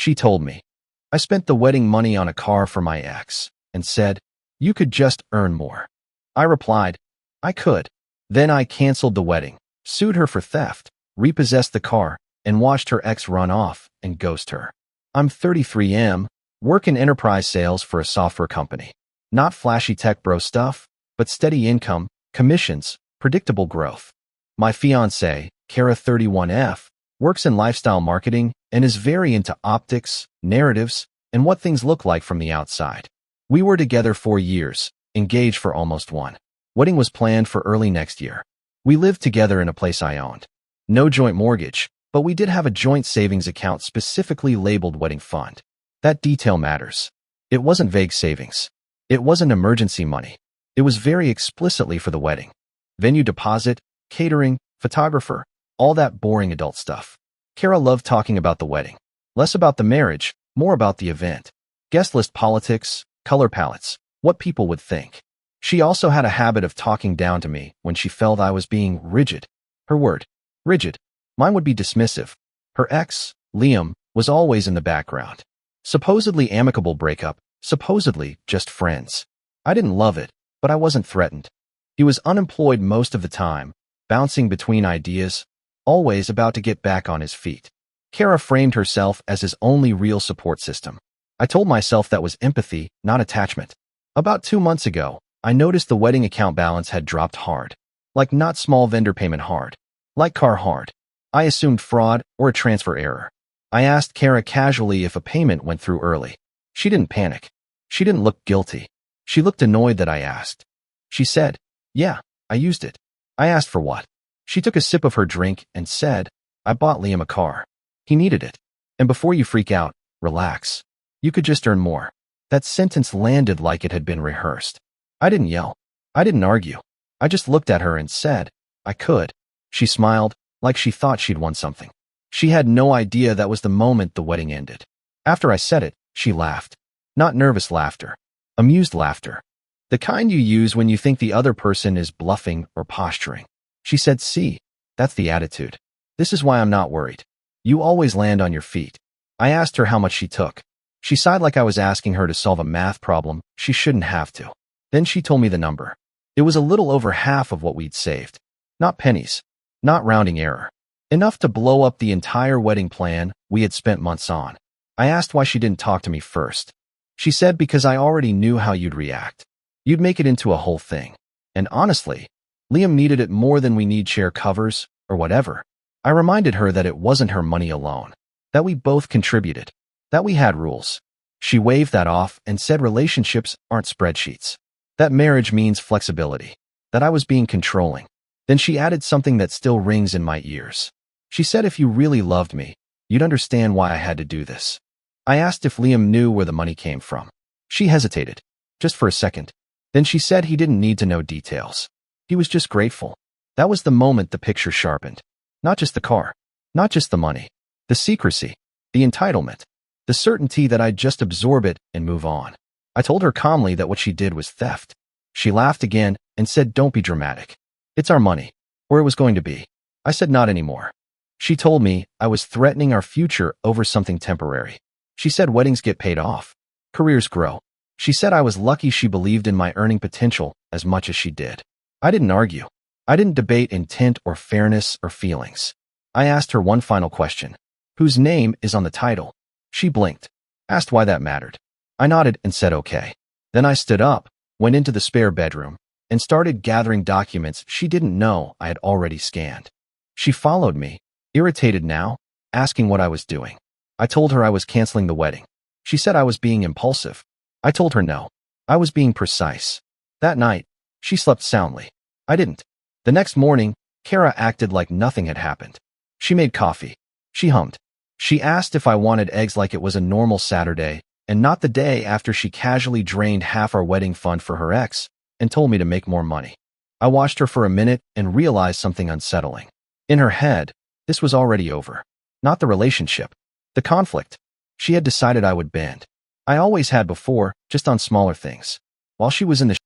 She told me, "I spent the wedding money on a car for my ex," and said, "You could just earn more." I replied, "I could." Then I canceled the wedding, sued her for theft, repossessed the car, and watched her ex run off and ghost her. I'm 33M, work in enterprise sales for a software company. Not flashy tech bro stuff, but steady income, commissions, predictable growth. My fiancée, Kara 31F, works in lifestyle marketing and is very into optics, narratives, and what things look like from the outside. We were together 4 years, engaged for almost 1. Wedding was planned for early next year. We lived together in a place I owned. No joint mortgage, but we did have a joint savings account specifically labeled wedding fund. That detail matters. It wasn't vague savings. It wasn't emergency money. It was very explicitly for the wedding. Venue deposit, catering, photographer, all that boring adult stuff. Kara loved talking about the wedding. Less about the marriage, more about the event. Guest list politics, color palettes, what people would think. She also had a habit of talking down to me when she felt I was being rigid. Her word, rigid. Mine would be dismissive. Her ex, Liam, was always in the background. Supposedly amicable breakup, supposedly just friends. I didn't love it, but I wasn't threatened. He was unemployed most of the time, bouncing between ideas, always about to get back on his feet. Kara framed herself as his only real support system. I told myself that was empathy, not attachment. About 2 months ago, I noticed the wedding account balance had dropped hard. Like not small vendor payment hard. Like car hard. I assumed fraud or a transfer error. I asked Kara casually if a payment went through early. She didn't panic. She didn't look guilty. She looked annoyed that I asked. She said, "Yeah, I used it." I asked for what. She took a sip of her drink and said, "I bought Liam a car. He needed it. And before you freak out, relax. You could just earn more." That sentence landed like it had been rehearsed. I didn't yell. I didn't argue. I just looked at her and said, "I could." She smiled, like she thought she'd won something. She had no idea that was the moment the wedding ended. After I said it, she laughed. Not nervous laughter. Amused laughter. The kind you use when you think the other person is bluffing or posturing. She said, "See, that's the attitude. This is why I'm not worried. You always land on your feet." I asked her how much she took. She sighed like I was asking her to solve a math problem she shouldn't have to. Then she told me the number. It was a little over half of what we'd saved. Not pennies. Not rounding error. Enough to blow up the entire wedding plan we had spent months on. I asked why she didn't talk to me first. She said because I already knew how you'd react. You'd make it into a whole thing. And honestly, Liam needed it more than we need share covers or whatever. I reminded her that it wasn't her money alone. That we both contributed. That we had rules. She waved that off and said relationships aren't spreadsheets. That marriage means flexibility. That I was being controlling. Then she added something that still rings in my ears. She said if you really loved me, you'd understand why I had to do this. I asked if Liam knew where the money came from. She hesitated. Just for a second. Then she said he didn't need to know details. He was just grateful. That was the moment the picture sharpened. Not just the car. Not just the money. The secrecy. The entitlement. The certainty that I'd just absorb it and move on. I told her calmly that what she did was theft. She laughed again and said, "Don't be dramatic. It's our money. Or it was going to be." I said, "Not anymore." She told me I was threatening our future over something temporary. She said weddings get paid off. Careers grow. She said I was lucky she believed in my earning potential as much as she did. I didn't argue. I didn't debate intent or fairness or feelings. I asked her one final question. Whose name is on the title? She blinked. Asked why that mattered. I nodded and said okay. Then I stood up, went into the spare bedroom, and started gathering documents she didn't know I had already scanned. She followed me, irritated now, asking what I was doing. I told her I was canceling the wedding. She said I was being impulsive. I told her no. I was being precise. That night, she slept soundly. I didn't. The next morning, Kara acted like nothing had happened. She made coffee. She hummed. She asked if I wanted eggs like it was a normal Saturday, and not the day after she casually drained half our wedding fund for her ex and told me to make more money. I watched her for a minute and realized something unsettling. In her head, this was already over. Not the relationship. The conflict. She had decided I would bend. I always had before, just on smaller things. While she was in the